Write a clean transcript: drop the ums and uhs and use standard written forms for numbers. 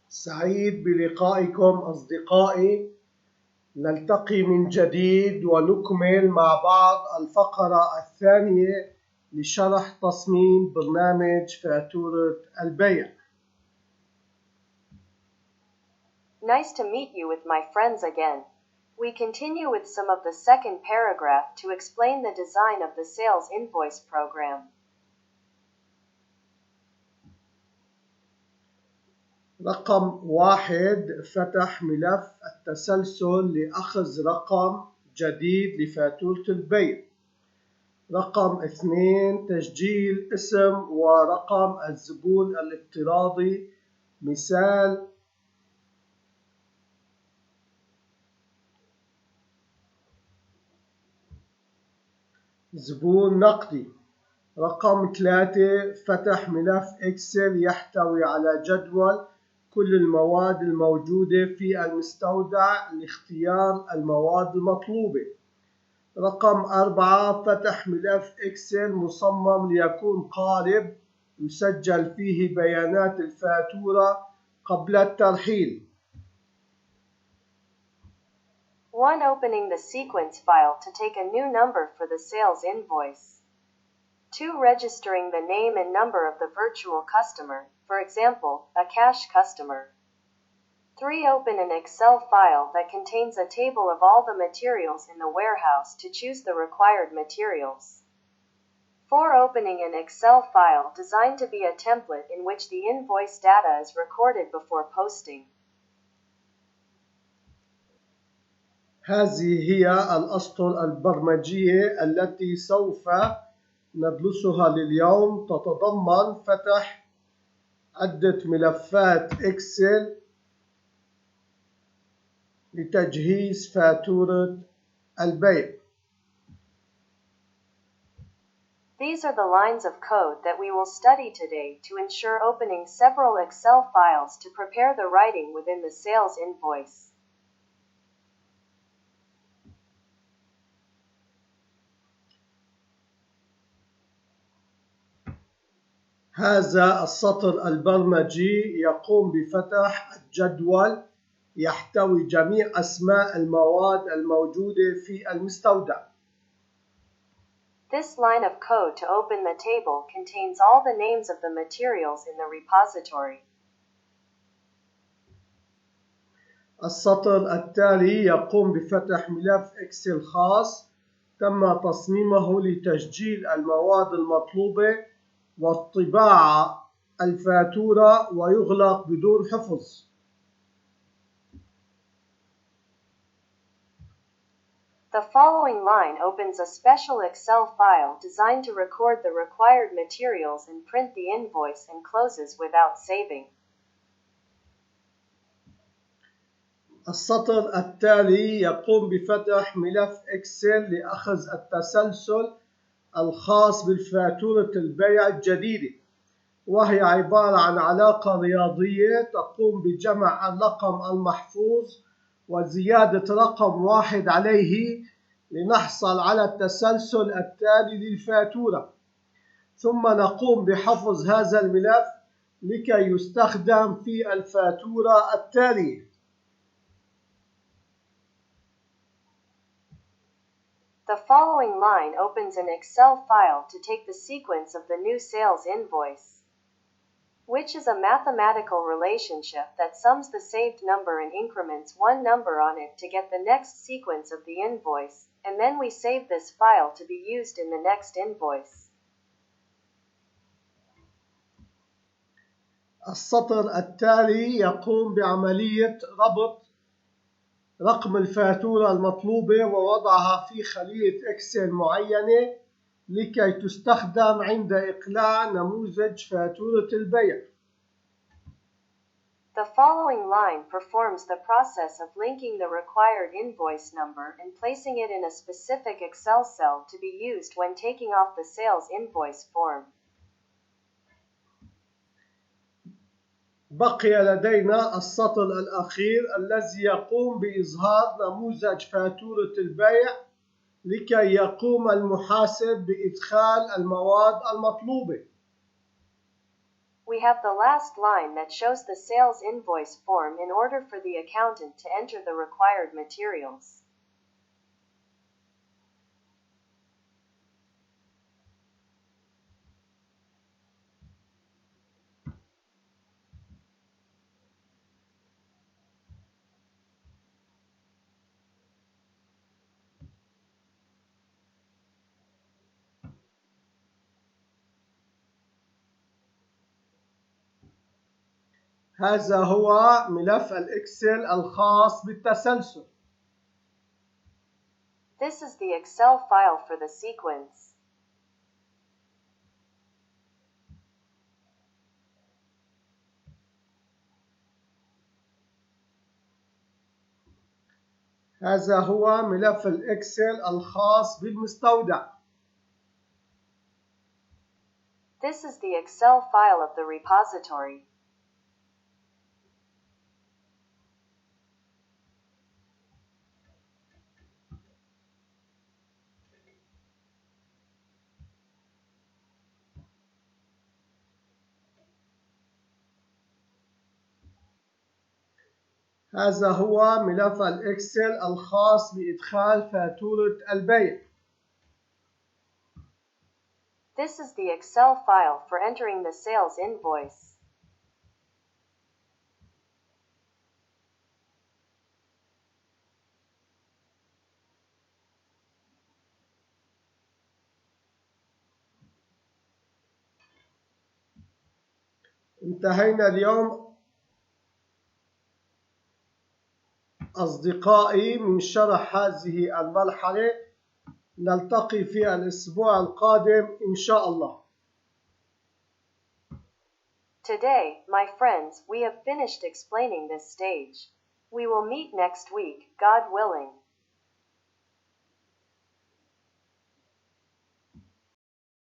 سعيد بلقائكم أصدقائي. نلتقي من جديد ونكمل مع بعض الفقرة الثانية لشرح تصميم برنامج فاتورة البيع. Nice to meet you with my friends again. We continue with some of the second paragraph to explain the design of the sales invoice program. رقم 1 فتح ملف التسلسل لأخذ رقم جديد لفاتورة البيع. رقم 2 تسجيل اسم ورقم الزبون الافتراضي، مثال زبون نقدي. رقم 3 فتح ملف إكسل يحتوي على جدول كل المواد الموجودة في المستودع لاختيار المواد المطلوبة. رقم 4 فتح ملف إكسل مصمم ليكون قالب يسجل فيه بيانات الفاتورة قبل الترحيل. 1. Opening the sequence file to take a new number for the sales invoice. 2. Registering the name and number of the virtual customer, for example, a cash customer. 3. Open an Excel file that contains a table of all the materials in the warehouse to choose the required materials. 4. Opening an Excel file designed to be a template in which the invoice data is recorded before posting. هذه هي الأسطر البرمجية التي سوف ندرسها لليوم. تتضمن فتح عدة ملفات إكسل لتجهيز فاتورة البيع. These are the lines of code that we will study today to ensure opening several Excel files to prepare the writing within the sales invoice. هذا السطر البرمجي يقوم بفتح الجدول يحتوي جميع أسماء المواد الموجودة في المستودع. This line of code to open the table contains all the names of the materials in the repository. السطر التالي يقوم بفتح ملف إكسل خاص تم تصميمه لتسجيل المواد المطلوبة والطباعة الفاتورة ويغلق بدون حفظ. The following line opens a special Excel file designed to record the required materials and print the invoice and closes without saving. السطر التالي يقوم بفتح ملف إكسل لأخذ التسلسل الخاص بالفاتورة البيع الجديدة، وهي عبارة عن علاقة رياضية تقوم بجمع الرقم المحفوظ وزيادة رقم واحد عليه لنحصل على التسلسل التالي للفاتورة، ثم نقوم بحفظ هذا الملف لكي يستخدم في الفاتورة التالية. The following line opens an Excel file to take the sequence of the new sales invoice, which is a mathematical relationship that sums the saved number and increments one number on it to get the next sequence of the invoice, and then we save this file to be used in the next invoice. السطر التالي يقوم بعملية ربط رقم الفاتورة المطلوبة ووضعها في خلية إكسل معينة لكي تستخدم عند إقلاع نموذج فاتورة البيع. The following line performs the process of linking the required invoice number and placing it in a specific Excel cell to be used when taking off the sales invoice form. بقي لدينا السطر الأخير الذي يقوم بإظهار نموذج فاتورة البيع لكي يقوم المحاسب بإدخال المواد المطلوبة. We have the last line that shows the sales invoice form in order for the accountant to enter the required materials. هذا هو ملف الإكسل الخاص بالتسلسل. This is the Excel file for the sequence. هذا هو ملف الإكسل الخاص بالمستودع. This is the Excel file of the repository. هذا هو ملف الإكسل الخاص بإدخال فاتورة البيع. This is the Excel file for entering the sales invoice. انتهينا اليوم أصدقائي من شرح هذه المرحلة. نلتقي في الأسبوع القادم إن شاء الله. Today, my friends, we have finished explaining this stage. We will meet next week, God willing.